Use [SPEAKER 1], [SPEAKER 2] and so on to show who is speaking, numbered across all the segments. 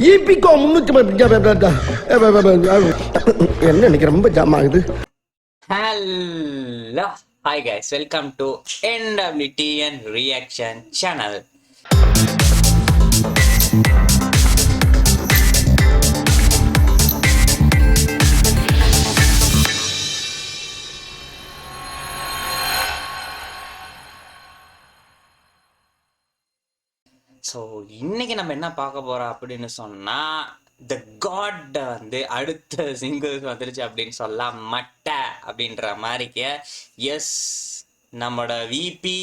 [SPEAKER 1] ஈபிகோ 300 என்ன இன்னைக்கு ரொம்ப ஜாம் ஆகுது.
[SPEAKER 2] Hello, hi guys, welcome to NWTN Reaction Channel. So இன்னைக்கு நம்ம என்ன பார்க்க போறோம் அப்படின்னு சொன்னா த காட் வந்து அடுத்த சிங்கிள்ஸ் வந்துருச்சு அப்படின்னு சொல்லலாம். மட்டை அப்படின்ற மாதிரிக்க எஸ் நம்மளோட விபி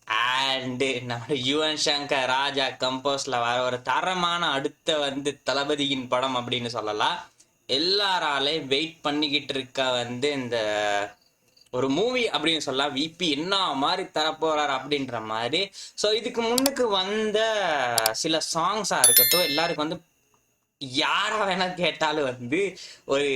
[SPEAKER 2] அண்டு நம்மளோட யுவன் சங்கர் ராஜா கம்போஸ்ல வர ஒரு தரமான அடுத்த வந்து தளபதியின் படம் அப்படின்னு சொல்லலாம். எல்லாராலையும் வெயிட் பண்ணிக்கிட்டு இருக்க வந்து இந்த ஒரு மூவி அப்படின்னு சொல்லலாம். விபி என்ன மாதிரி தரப்போறாரு அப்படின்ற மாதிரி. ஸோ இதுக்கு முன்னுக்கு வந்த சில சாங்ஸா இருக்கட்டும், எல்லாருக்கும் வந்து யாரா வேணா கேட்டாலும் வந்து ஒரு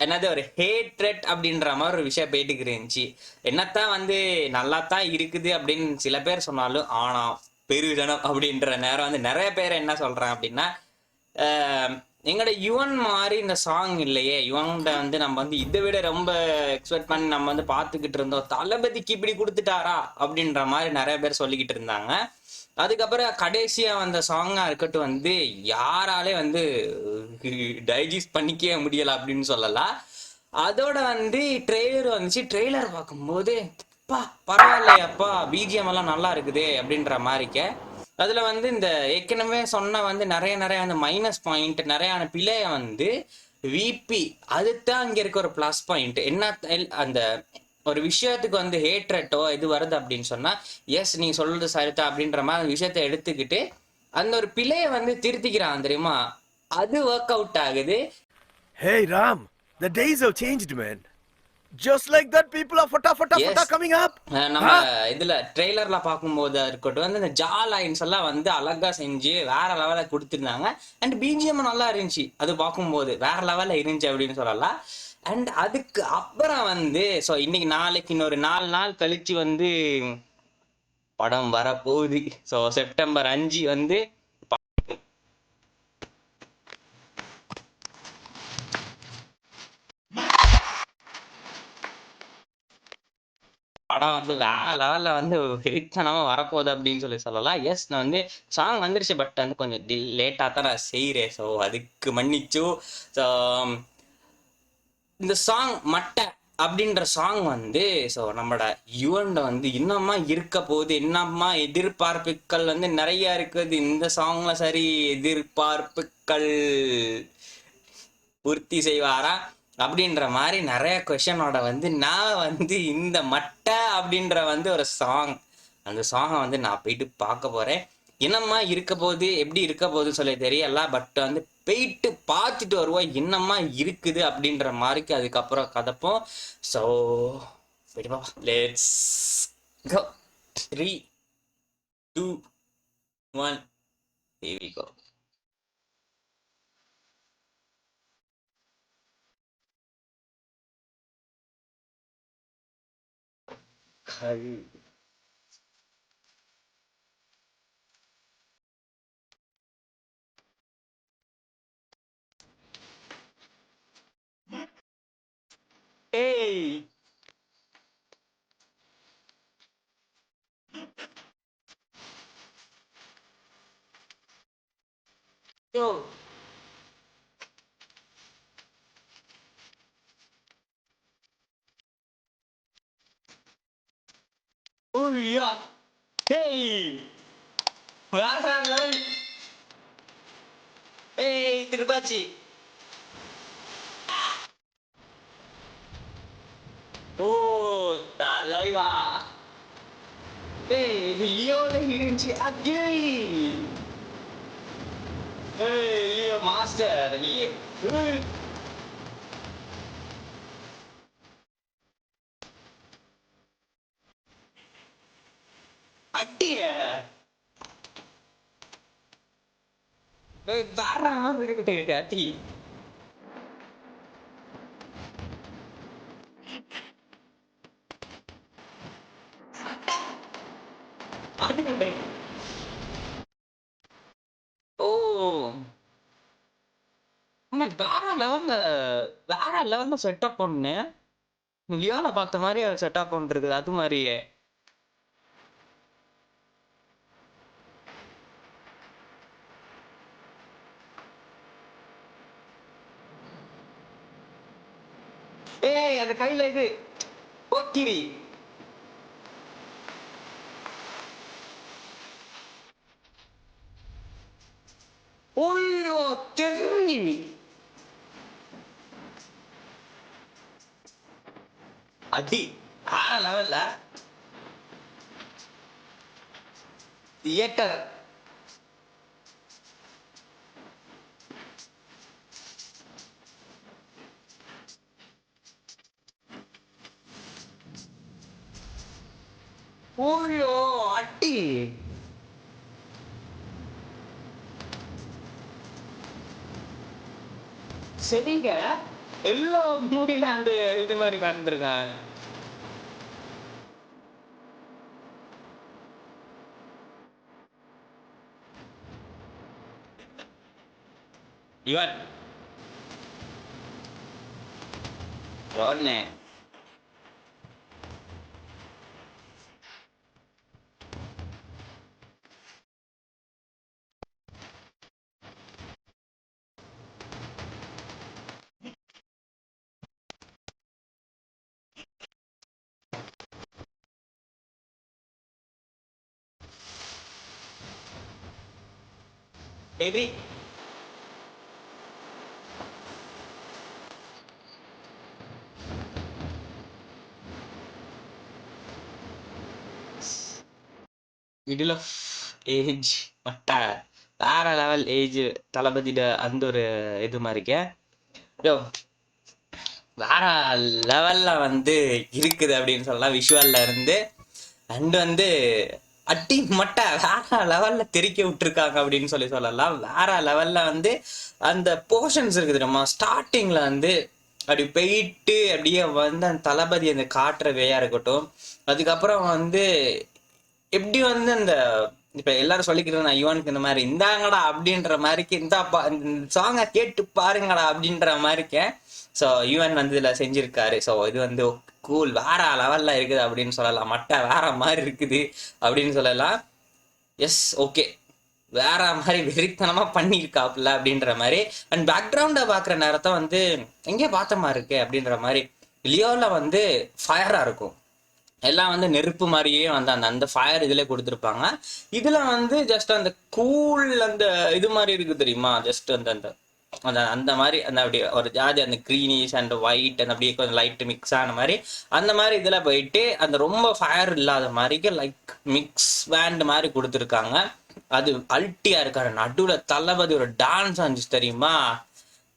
[SPEAKER 2] என்னது ஒரு ஹேட்ரட் அப்படின்ற மாதிரி ஒரு விஷயம் போயிட்டு இருந்துச்சு. என்னத்தான் வந்து நல்லா தான் இருக்குது அப்படின்னு சில பேர் சொன்னாலும், ஆனா பெருஜனம் அப்படின்ற நேரம் வந்து நிறைய பேர் என்ன சொல்றாங்க அப்படின்னா, எங்களோட யுவன் மாதிரி இந்த சாங் இல்லையே, யுவன்கிட்ட வந்து நம்ம வந்து இதை விட ரொம்ப எக்ஸ்பெக்ட் பண்ணி நம்ம வந்து பார்த்துக்கிட்டு இருந்தோம், தளபதிக்கு இப்படி கொடுத்துட்டாரா அப்படின்ற மாதிரி நிறைய பேர் சொல்லிக்கிட்டு இருந்தாங்க. அதுக்கப்புறம் கடைசியா வந்த சாங்கா இருக்கட்டும் வந்து யாராலே வந்து டைஜஸ்ட் பண்ணிக்கவே முடியல அப்படின்னு சொல்லலாம். அதோட வந்து ட்ரெய்லர் வந்துச்சு. ட்ரெய்லர் பார்க்கும்போது பரவாயில்லையாப்பா, பிஜிஎம் எல்லாம் நல்லா இருக்குது அப்படின்ற மாதிரிக்க. அதுல வந்து இந்த ஏற்கனவே சொன்ன வந்து நிறைய வந்து மைனஸ் பாயிண்ட் நிறைய பிள்ளைய வந்து விபி அதுதான் இங்க இருக்க ஒரு பிளஸ் பாயிண்ட். என்ன அந்த ஒரு விஷயத்துக்கு வந்து ஹேட்ரட்டோ இது வருது அப்படின்னு சொன்னா, எஸ் நீங்க சொல்றது சரிதா அப்படின்ற மாதிரி அந்த விஷயத்த எடுத்துக்கிட்டு அந்த ஒரு பிள்ளைய வந்து திருத்திக்கிறான் தெரியுமா, அது ஒர்க் அவுட் ஆகுது.
[SPEAKER 3] Hey Ram, the days have changed, man. Just like that, people are fata coming up.
[SPEAKER 2] நம்ம இதுல ட்ரெய்லர்ல பார்க்கும்போது இருக்கட்டும் வந்து இந்த ஜா லைன்ஸ் எல்லாம் வந்து அழகா செஞ்சு வேற லெவல கொடுத்துருந்தாங்க. அண்ட் பிஜிஎம் நல்லா இருந்துச்சு, அது பார்க்கும்போது வேற லெவல்ல இருந்துச்சு அப்படின்னு சொல்லலாம். அண்ட் அதுக்கு அப்புறம் வந்து ஸோ இன்னைக்கு நாளைக்கு இன்னொரு 4 நாள் கழிச்சு வந்து படம் வரப்போகுது. ஸோ செப்டம்பர் 5 வந்து படம் வந்து வேற லெவல்ல வந்து ஹிட்ஸனமா வரப்போகுது அப்படின்னு சொல்லலாம். எஸ் நான் வந்து சாங் வந்துருச்சு, பட் வந்து கொஞ்சம் லேட்டாக தான் நான் செய்கிறேன். ஸோ அதுக்கு மன்னிச்சு. ஸோ இந்த சாங் மட்டை அப்படின்ற சாங் வந்து ஸோ நம்மளோட யுவன்ட வந்து இன்னமா இருக்க போகுது, என்னம்மா எதிர்பார்ப்புகள் வந்து நிறைய இருக்குது இந்த சாங்ல. சரி, எதிர்பார்ப்புகள் பூர்த்தி செய்வாரா அப்படின்ற மாதிரி நிறைய கொஷனோட வந்து நான் வந்து இந்த மட்டை அப்படின்ற வந்து ஒரு சாங், அந்த சாங்கை வந்து நான் போயிட்டு பார்க்க போறேன். என்னம்மா இருக்க போகுது, எப்படி இருக்க போகுதுன்னு சொல்லி தெரியல, பட் வந்து போயிட்டு பார்த்துட்டு வருவோம் என்னம்மா இருக்குது அப்படின்ற மாதிரிக்கு. அதுக்கப்புறம் கதப்போம். So let's go. 3, 2, 1 here we go. Hey! Yo! Oh yeah! Hey! Hey, terbaci! Oh, tak lagi lah! Hey, Leo lagi si Agil! Hey, Leo Master! Leo! Agil! Barang hati. Ada yang baik. Oh. வேற லெவல்ல setup பண்ணு. லியோல பார்த்த மாதிரி setup பண்ணிருக்குது அது மாதிரியே. ஏய் அந்த கையில இது போக்கிரி. ஓய்யோ தெரி அடி வேற லெவல்ல தியேட்டர். ஓய்யோ அடி சரிங்க. எல்லா மூவில அந்த இது மாதிரி வந்திருக்காங்க. இவன் ஒன்னு எதி மிடில் ஆஃப் ஏஜ் மட்டா வேற லெவல் ஏஜ் தளபதியோட அந்த ஒரு இது மாதிரிக்கே. யோ வேற லெவல்ல வந்து இருக்குது அப்படின்னு சொல்லலாம் விஷுவல்ல இருந்து. அண்ட் வந்து அட்டி மட்டை வேற லெவல்ல தெறிக்க விட்டுருக்காங்க அப்படின்னு சொல்லலாம். வேற லெவல்ல வந்து அந்த போர்ஷன்ஸ் இருக்குது நம்ம ஸ்டார்டிங்ல வந்து அப்படி போயிட்டு அப்படியே வந்து அந்த தளபதி அந்த காட்டுற வேயா இருக்கட்டும். அதுக்கப்புறம் வந்து எப்படி வந்து அந்த இப்ப எல்லாரும் சொல்லிக்கிறது நான் யுவனுக்கு இந்த மாதிரி இந்தாங்கடா அப்படின்ற மாதிரிக்கு இந்த சாங்கை கேட்டு பாருங்கடா அப்படின்ற மாதிரிக்க. ஸோ யுவன் வந்து இதுல செஞ்சிருக்காரு. ஸோ இது வந்து கூல் வேற லெவல்ல இருக்குது அப்படின்னு சொல்லலாம். மட்டை வேற மாதிரி இருக்குது அப்படின்னு சொல்லலாம். எஸ் ஓகே வேற மாதிரி வெறித்தனமா பண்ணியிருக்காப்புல அப்படின்ற மாதிரி. அண்ட் பேக்ரவுண்டை பாக்குற நேரத்தை வந்து எங்கேயோ பார்த்த மாதிரி இருக்கு அப்படின்ற மாதிரி. லியோல வந்து ஃபயரா இருக்கும் எல்லாம் வந்து நெருப்பு மாதிரியே வந்து அந்த அந்த ஃபயர் இதுல கொடுத்துருப்பாங்க. இதுல வந்து ஜஸ்ட் அந்த கூல் அந்த இது மாதிரி இருக்கு தெரியுமா, ஜஸ்ட் அந்த அந்த அந்த அந்த மாதிரி அந்த அப்படி ஒரு ஜாதி அந்த க்ரீனிஷ் அண்ட் ஒயிட் அந்த அப்படியே கொஞ்சம் லைட் மிக்ஸ் ஆன மாதிரி அந்த மாதிரி இதுல போயிட்டு அந்த ரொம்ப ஃபயர் இல்லாத மாதிரி லைக் மிக்ஸ் பேண்ட் மாதிரி கொடுத்துருக்காங்க. அது அல்ட்டியா இருக்காரு. நடுவுல தளபதி ஒரு டான்ஸ் ஆச்சு தெரியுமா,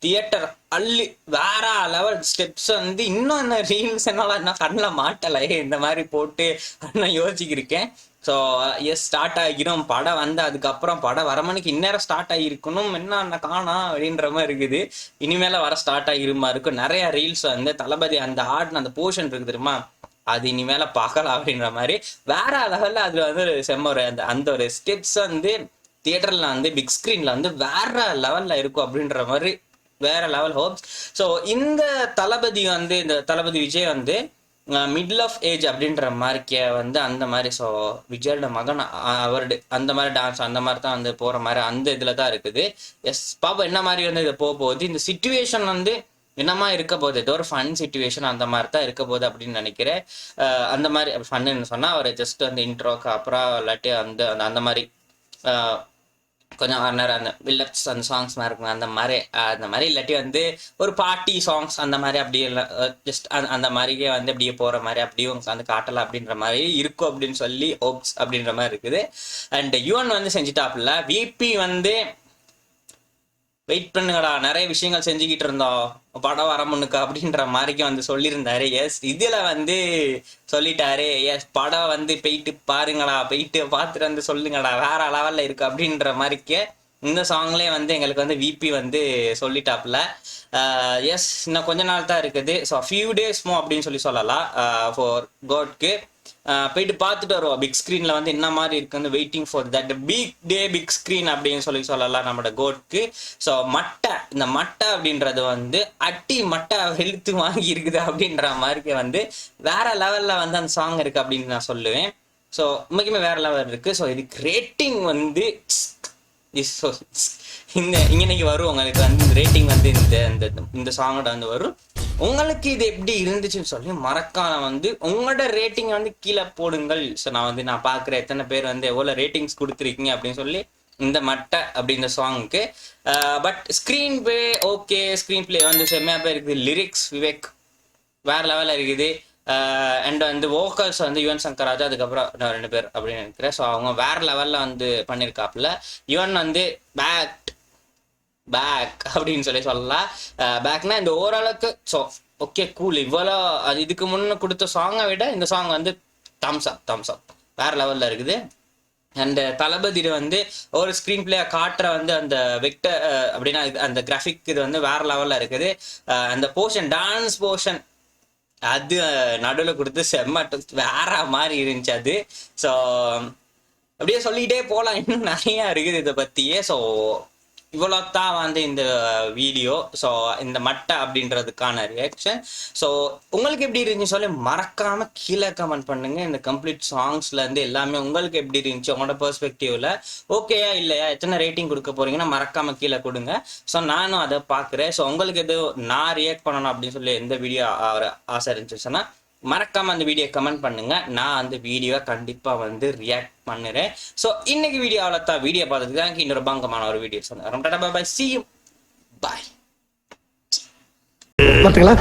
[SPEAKER 2] தியேட்டர் அள்ளி வேற லெவல் ஸ்டெப்ஸ் வந்து இன்னும் என்ன ரீல்ஸ் என்னால என்ன கண்ணில் மாட்டலை இந்த மாதிரி போட்டு நான் யோசிச்சிருக்கேன். ஸோ எஸ் ஸ்டார்ட் ஆகிரும் படம் வந்து. அதுக்கப்புறம் படம் வர மணிக்கு இந்நேரம் ஸ்டார்ட் ஆகிருக்கணும் என்ன காணா அப்படின்ற மாதிரி இருக்குது. இனிமேல வர ஸ்டார்ட் ஆகிருமா இருக்கும். நிறைய ரீல்ஸ் வந்து தளபதி அந்த ஆடின அந்த போர்ஷன் இருக்கு தெரியுமா, அது இனிமேல பார்க்கலாம் அப்படின்ற மாதிரி வேற லெவல்ல அதுல வந்து செம்ம ஒரு அந்த அந்த ஒரு ஸ்டெப்ஸ் வந்து தியேட்டர்ல வந்து பிக் ஸ்கிரீன்ல வந்து வேற லெவல்ல இருக்கும் அப்படின்ற மாதிரி வேற லெவல் ஹோப்ஸ். ஸோ இந்த தளபதி வந்து இந்த தளபதி விஜய் வந்து மிடில் ஆஃப் ஏஜ் அப்படின்ற மாதிரிக்க வந்து அந்த மாதிரி. ஸோ விஜயோட மகன் அவருடைய அந்த மாதிரி டான்ஸ் அந்த மாதிரி தான் வந்து போற மாதிரி அந்த இதுல தான் இருக்குது. எஸ் பாப்பா என்ன மாதிரி வந்து இதை போக போகுது. இந்த சிச்சுவேஷன் வந்து என்னமா இருக்க போகுது, ஏதோ ஒரு ஃபன் சிச்சுவேஷன் அந்த மாதிரி தான் இருக்க போகுது அப்படின்னு நினைக்கிறேன். அந்த மாதிரி ஃபன்னு சொன்னா அவர் ஜஸ்ட் அந்த இன்ட்ரோக்கு அப்புறம் இல்லாட்டி அந்த அந்த மாதிரி கொஞ்சம் நேரம் அந்த வில்லப்ஸ் அந்த சாங்ஸ் மாதிரி இருக்கும் அந்த மாதிரி இல்லாட்டி வந்து ஒரு பார்ட்டி சாங்ஸ் அந்த மாதிரி அப்படியே ஜஸ்ட் அந்த மாதிரியே வந்து அப்படியே போற மாதிரி அப்படியும் அந்த காட்டலாம் அப்படின்ற மாதிரி இருக்கும் அப்படின்னு சொல்லி ஹோப்ஸ் அப்படின்ற மாதிரி இருக்குது. அண்ட் யுவன் வந்து செஞ்சுட்டாப்புல. விபி வந்து வெயிட் பண்ணுங்கடா நிறைய விஷயங்கள் செஞ்சுக்கிட்டு இருந்தோம் படம் வர முன்னுக்கு அப்படின்ற மாதிரிக்கு வந்து சொல்லியிருந்தாரு. எஸ் இதுல வந்து சொல்லிட்டாரு. எஸ் படம் வந்து போயிட்டு பாருங்கடா, போயிட்டு பார்த்துட்டு வந்து சொல்லுங்கடா வேற லெவல்ல இருக்கு அப்படின்ற மாதிரிக்கு இந்த சாங்லேயே வந்து எங்களுக்கு வந்து விபி வந்து சொல்லிட்டாப்புல. எஸ் இன்னும் கொஞ்ச நாள் தான் இருக்குது. ஸோ ஃபியூ டேஸ் மோ அப்படின்னு சொல்லலாம் ஃபார் கோட்க்கு. போயிட்டு பார்த்துட்டு வருவோம் பிக் ஸ்க்ரீனில் வந்து என்ன மாதிரி இருக்கு வந்து waiting for that big screen அப்படின்னு சொல்லலாம் நம்மளோட கோட்க்கு. ஸோ இந்த மட்டை அப்படின்றது வந்து அட்டி மட்டை வெளுத்து வாங்கி இருக்குது அப்படின்ற மாதிரி வந்து வேற லெவலில் வந்து அந்த சாங் இருக்கு அப்படின்னு நான் சொல்லுவேன். ஸோ உண்மைக்குமே வேற லெவல் இருக்கு. ஸோ இதுக்கு ரேட்டிங் வந்து இன்னைக்கு வரும் உங்களுக்கு வந்து இந்த ரேட்டிங் வந்து இந்த சாங்கோட வந்து வரும். உங்களுக்கு இது எப்படி இருந்துச்சுன்னு சொல்லி மறக்காம வந்து உங்களோட ரேட்டிங் வந்து கீழே போடுங்கள். ஸோ நான் பார்க்குறேன் எத்தனை பேர் வந்து எவ்வளோ ரேட்டிங்ஸ் கொடுத்துருக்கீங்க அப்படின்னு சொல்லி இந்த மட்டை அப்படின்ற சாங்குக்கு. But screen play okay, screen play வந்து செம்மையாக போய் இருக்குது. லிரிக்ஸ் விவேக் வேற லெவலில் இருக்குது. அண்ட் வந்து வோக்கல்ஸ் வந்து யுவன் சங்கர் ராஜா, அதுக்கப்புறம் நான் 2 பேர் அப்படின்னு நினைக்கிறேன். ஸோ அவங்க வேற லெவலில் வந்து பண்ணியிருக்காப்புல. யுவன் வந்து பேக் அப்படின்னு சொல்லலாம். பேக்னா இந்த ஓரளவுக்கு ஸோ ஓகே கூல். இவ்வளோ அது இதுக்கு முன்னே கொடுத்த சாங்கை விட இந்த சாங் வந்து தம்ஸ் அப் வேற லெவலில் இருக்குது. அண்ட் தளபதி வந்து ஒரு ஸ்க்ரீன் பிளே காட்டுற வந்து அந்த வெக்டர் அப்படின்னா அந்த கிராஃபிக் இது வந்து வேற லெவலில் இருக்குது. அந்த டான்ஸ் போர்ஷன் அது நடுவில் கொடுத்து செம்ம வேற மாதிரி இருந்துச்சு அது. ஸோ அப்படியே சொல்லிக்கிட்டே போகலாம், இன்னும் நிறையா இருக்குது இதை பற்றியே. ஸோ இவ்வளோத்தான் வந்து இந்த வீடியோ. ஸோ இந்த மட்டை அப்படின்றதுக்கான ரியாக்ஷன். ஸோ உங்களுக்கு எப்படி இருந்துச்சு சொல்லி மறக்காம கீழே கமெண்ட் பண்ணுங்க. இந்த கம்ப்ளீட் சாங்ஸ்லேருந்து எல்லாமே உங்களுக்கு எப்படி இருந்துச்சு உங்களோட பெர்ஸ்பெக்டிவ்ல ஓகேயா இல்லையா, எத்தனை ரேட்டிங் கொடுக்க போறீங்கன்னா மறக்காம கீழே கொடுங்க. ஸோ நானும் அதை பார்க்குறேன். ஸோ உங்களுக்கு எது நான் ரியாக்ட் பண்ணணும் அப்படின்னு சொல்லி எந்த வீடியோ ஆசை இருந்துச்சுன்னா மறக்காம அந்த வீடியோ கமெண்ட் பண்ணுங்க. நான் அந்த வீடியோவை கண்டிப்பா வந்து ரியாக்ட் பண்ணுறேன். ஸோ இன்னைக்கு வீடியோ அவ்வளோத்தான். வீடியோ பார்த்ததுக்கு தான் இன்னொரு பங்கமான ஒரு வீடியோ சொன்னேன். ரொம்ப பாய், see you, bye.
[SPEAKER 1] பார்த்தீங்களா?